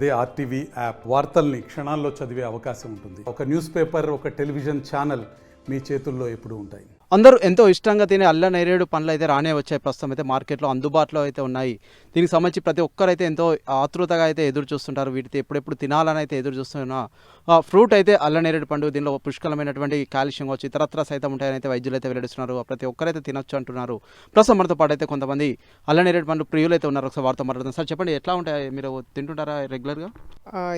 అదే RTV app వార్తల్ని క్షణాల్లో చదివే అవకాశం ఉంటుంది. ఒక న్యూస్ పేపర్, ఒక టెలివిజన్ ఛానల్ మీ చేతుల్లో ఎప్పుడూ ఉంటాయి. అందరూ ఎంతో ఇష్టంగా తినే అల్ల నేరేడు పండ్లు అయితే రానే వచ్చాయి. ప్రస్తుతం అయితే మార్కెట్లో అందుబాటులో అయితే ఉన్నాయి. దీనికి సంబంధించి ప్రతి ఒక్కరైతే ఎంతో ఆతృతగా అయితే ఎదురు చూస్తుంటారు. వీటితో ఎప్పుడెప్పుడు తినాలని అయితే ఎదురు చూస్తున్న ఫ్రూట్ అయితే అల్ల నేరేడు పండు. దీనిలో పుష్కలమైనటువంటి కాల్షియం వచ్చి ఇతరత్ర సైతం ఉంటాయని అయితే వైద్యులు అయితే వెల్లడిస్తున్నారు. ప్రతి ఒక్కరైతే తినొచ్చు అంటున్నారు. ప్రస్తుతం మనతో పాటు అయితే కొంతమంది అల్ల నేరేడు పండు ప్రియులు అయితే ఉన్నారు. ఒకసారి వార్త మాట్లాడుతాం. సార్ చెప్పండి, ఎట్లా ఉంటాయి? మీరు తింటుంటారా రెగ్యులర్గా?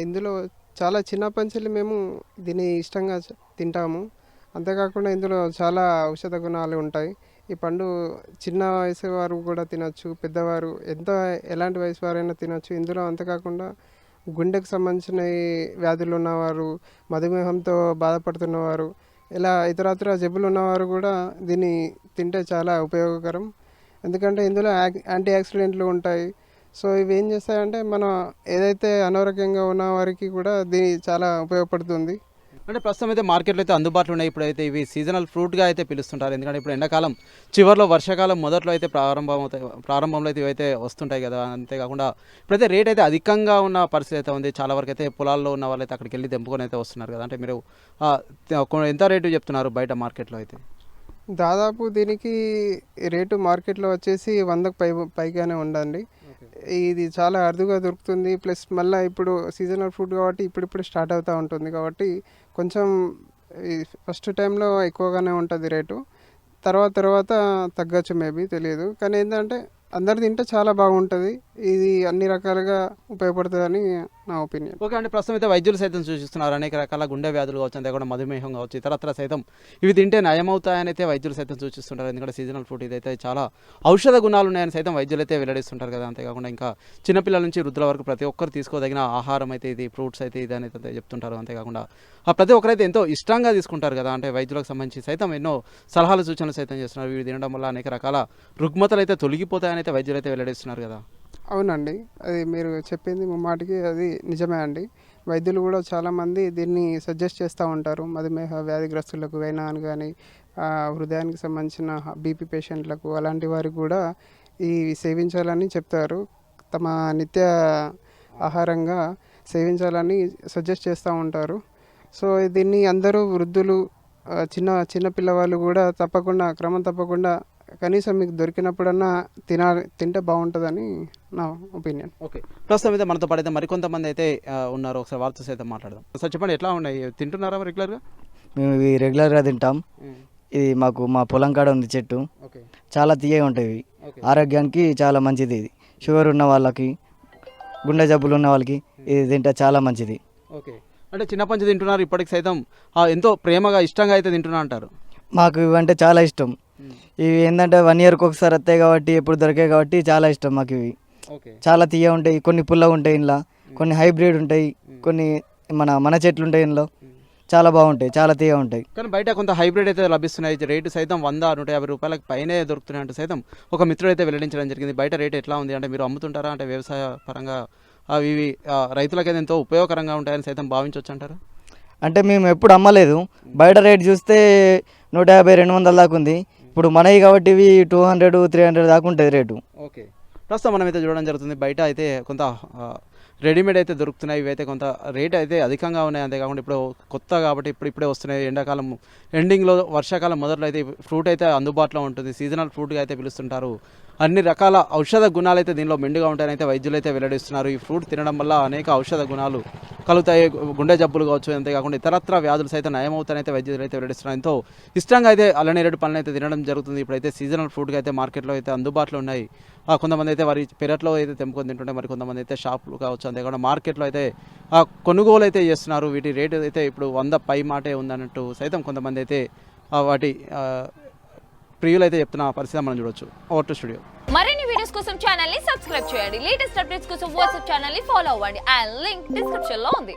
ఇందులో చాలా చిన్న పంచెలు మేము దీన్ని ఇష్టంగా తింటాము. అంతేకాకుండా ఇందులో చాలా ఔషధ గుణాలు ఉంటాయి. ఈ పండు చిన్న వయసు వారు కూడా తినొచ్చు, పెద్దవారు ఎలాంటి వయసు వారైనా తినొచ్చు. ఇందులో అంతేకాకుండా గుండెకు సంబంధించిన వ్యాధులు ఉన్నవారు, మధుమేహంతో బాధపడుతున్నవారు, ఇలా ఇతరత్ర జబ్బులు ఉన్నవారు కూడా దీన్ని తింటే చాలా ఉపయోగకరం. ఎందుకంటే ఇందులో యాంటీ ఆక్సిడెంట్లు ఉంటాయి. సో ఇవి ఏం చేస్తాయంటే మనం ఏదైతే అనారోగ్యంగా ఉన్న వారికి కూడా దీని చాలా ఉపయోగపడుతుంది. అంటే ప్రస్తుతం అయితే మార్కెట్లో అయితే అందుబాటులో ఉన్నాయి. ఇప్పుడైతే ఇవి సీజనల్ ఫ్రూట్గా అయితే పిలుస్తుంటారు. ఎందుకంటే ఇప్పుడు ఎండాకాలం చివరిలో, వర్షాకాలం మొదట్లో అయితే ప్రారంభంలో అయితే ఇవైతే వస్తుంటాయి కదా. అంతేకాకుండా ఇప్పుడైతే రేట్ అయితే అధికంగా ఉన్న పరిస్థితి అయితే ఉంది. చాలా వరకు అయితే పొలాల్లో ఉన్న వాళ్ళు అయితే అక్కడికి వెళ్ళి తెంపుకొని అయితే వస్తున్నారు కదా. అంటే మీరు ఎంత రేటు చెప్తున్నారు బయట మార్కెట్లో అయితే? దాదాపు దీనికి రేటు మార్కెట్లో వచ్చేసి 100కు పైగానే ఉండండి. ఇది చాలా అరుదుగా దొరుకుతుంది. ప్లస్ మళ్ళీ ఇప్పుడు సీజనల్ ఫ్రూట్ కాబట్టి ఇప్పుడిప్పుడు స్టార్ట్ అవుతూ ఉంటుంది కాబట్టి కొంచెం ఫస్ట్ టైంలో ఎక్కువగానే ఉంటుంది రేటు. తర్వాత తగ్గచ్చు, మేబీ తెలియదు. కానీ ఏంటంటే అందరు తింటే చాలా బాగుంటుంది. ఇది అన్ని రకాలుగా ఉపయోగపడుతుందని నా ఒపీనియన్. ఓకే అండి, ప్రస్తుతం అయితే వైద్యులు సైతం సూచిస్తున్నారు. అనేక రకాల గుండె వ్యాధులు కావచ్చు, అంతేకాకుండా మధుమేహం కావచ్చు, ఇతరత్ర సైతం ఇవి తింటే నయమవుతాయని అయితే వైద్యులు సైతం సూచిస్తుంటారు. ఎందుకంటే సీజనల్ ఫ్రూట్ ఇదైతే చాలా ఔషధ గుణాలు ఉన్నాయని సైతం వైద్యులు అయితే వెల్లడిస్తుంటారు కదా. అంతేకాకుండా ఇంకా చిన్నపిల్లల నుంచి వృద్ధుల వరకు ప్రతి ఒక్కరు తీసుకోదగిన ఆహారం అయితే ఇది, ఫ్రూట్స్ అయితే ఇది అనేది చెప్తుంటారు. అంతేకాకుండా ప్రతి ఒక్కరైతే ఎంతో ఇష్టంగా తీసుకుంటారు కదా. అంటే వైద్యులకు సంబంధించి సైతం ఎన్నో సలహాలు సూచనలు సైతం చేస్తున్నారు. వీరు తినడం వల్ల అనేక రకాల రుగ్మతలు అయితే తొలగిపోతాయని అయితే వైద్యులు అయితే వెల్లడిస్తున్నారు కదా. అవునండి, అది మీరు చెప్పింది ముమ్మాటికి అది నిజమే అండి. వైద్యులు కూడా చాలామంది దీన్ని సజెస్ట్ చేస్తూ ఉంటారు. మధుమేహ వ్యాధిగ్రస్తులకు అయినా అని కానీ, హృదయానికి సంబంధించిన బీపీ పేషెంట్లకు, అలాంటి వారికి కూడా ఇవి సేవించాలని చెప్తారు. తమ నిత్య ఆహారంగా సేవించాలని సజెస్ట్ చేస్తూ ఉంటారు. సో దీన్ని అందరూ వృద్ధులు, చిన్న పిల్లవాళ్ళు కూడా క్రమం తప్పకుండా కనీసం మీకు దొరికినప్పుడన్నా తింటే బాగుంటుందని నా ఒపీనియన్. ఓకే, ప్రస్తుతం అయితే మనతో పాటు మరికొంతమంది అయితే ఉన్నారు. ఒకసారి వార్త సైతం మాట్లాడదాం. సార్ చెప్పండి, ఎట్లా ఉన్నాయి? తింటున్నారా రెగ్యులర్గా? మేము ఇవి రెగ్యులర్గా తింటాం. ఇది మా పొలం కాడ ఉంది చెట్టు. చాలా తీయగా ఉంటాయి. ఆరోగ్యానికి చాలా మంచిది. ఇది షుగర్ ఉన్న వాళ్ళకి, గుండె జబ్బులు ఉన్న వాళ్ళకి ఇది తింటే చాలా మంచిది. ఓకే, అంటే చిన్నప్పటి నుంచి తింటున్నారు, ఇప్పటికి సైతం ఎంతో ప్రేమగా ఇష్టంగా అయితే తింటున్నా అంటారు. మాకు ఇవంటే చాలా ఇష్టం. ఇవి ఏంటంటే 1 ఇయర్కి ఒకసారి వస్తాయి కాబట్టి, ఎప్పుడు దొరికాయి కాబట్టి చాలా ఇష్టం మాకు. ఇవి చాలా తీయ ఉంటాయి, కొన్ని పుల్లగా ఉంటాయి ఇంట్లో, కొన్ని హైబ్రిడ్ ఉంటాయి, కొన్ని మన చెట్లు ఉంటాయి ఇంట్లో. చాలా బాగుంటాయి, చాలా తీయ ఉంటాయి. కానీ బయట కొంత హైబ్రిడ్ అయితే లభిస్తున్నాయి. రేటు సైతం 100-150 రూపాయలకు పైనే దొరుకుతున్నాయి అంటే సైతం ఒక మిత్రుడు అయితే వెల్లడించడం జరిగింది. బయట రేటు ఎట్లా ఉంది అంటే మీరు అమ్ముతుంటారా? అంటే వ్యవసాయ పరంగా ఇవి రైతులకైతే ఎంతో ఉపయోగకరంగా ఉంటాయని సైతం భావించవచ్చు అంటారా? అంటే మేము ఎప్పుడు అమ్మలేదు. బయట రేటు చూస్తే 150-200 దాకా ఉంది. ఇప్పుడు మనవి కాబట్టి ఇవి 200-300 దాకా ఉంటుంది రేటు. ఓకే, ప్రస్తుతం మనం అయితే చూడడం జరుగుతుంది. బయట అయితే కొంత రెడీమేడ్ అయితే దొరుకుతున్నాయి. ఇవైతే కొంత రేట్ అయితే అధికంగా ఉన్నాయి. అంతేకాకుండా ఇప్పుడు కొత్త కాబట్టి ఇప్పుడే వస్తున్నాయి. ఎండాకాలం ఎండింగ్లో, వర్షాకాలం మొదట్లో అయితే ఫ్రూట్ అయితే అందుబాటులో ఉంటుంది. సీజనల్ ఫ్రూట్గా అయితే పిలుస్తుంటారు. అన్ని రకాల ఔషధ గుణాలు అయితే దీనిలో మెండుగా ఉంటాయని అయితే వైద్యులు అయితే వెల్లడిస్తున్నారు. ఈ ఫ్రూట్ తినడం వల్ల అనేక ఔషధ గుణాలు కలుగుతాయి. గుండె జబ్బులు కావచ్చు, అంతేకాకుండా ఇతరత్ర వ్యాధులు సైతం నయమవుతాయని అయితే వైద్యులు అయితే వెల్లడిస్తున్నారు. ఎంతో ఇష్టంగా అయితే అల్లనేరేడు పళ్ళని అయితే తినడం జరుగుతుంది. ఇప్పుడైతే సీజనల్ ఫ్రూట్గా అయితే మార్కెట్లో అయితే అందుబాటులో ఉన్నాయి. కొంతమంది అయితే వారి పెరట్లో అయితే తెంపుకొని తింటుంటే, మరి కొంతమంది అయితే షాపులు కావచ్చు, అంతేకాకుండా మార్కెట్లో అయితే కొనుగోలు అయితే చేస్తున్నారు. వీటి రేటు అయితే ఇప్పుడు 100 పై మాటే ఉందన్నట్టు సైతం కొంతమంది అయితే వాటి ప్రియులు అయితే చెప్తున్న పరిస్థితి మనం చూడొచ్చు. Over to studio. మరిన్ని వీడియోస్ కోసం ఛానల్ ని సబ్స్క్రైబ్ చేయండి. లేటెస్ట్ అప్డేట్స్ కోసం వాట్సాప్ ఛానల్ ని ఫాలో అవ్వండి. ఆ లింక్ డిస్క్రిప్షన్ లో ఉంది.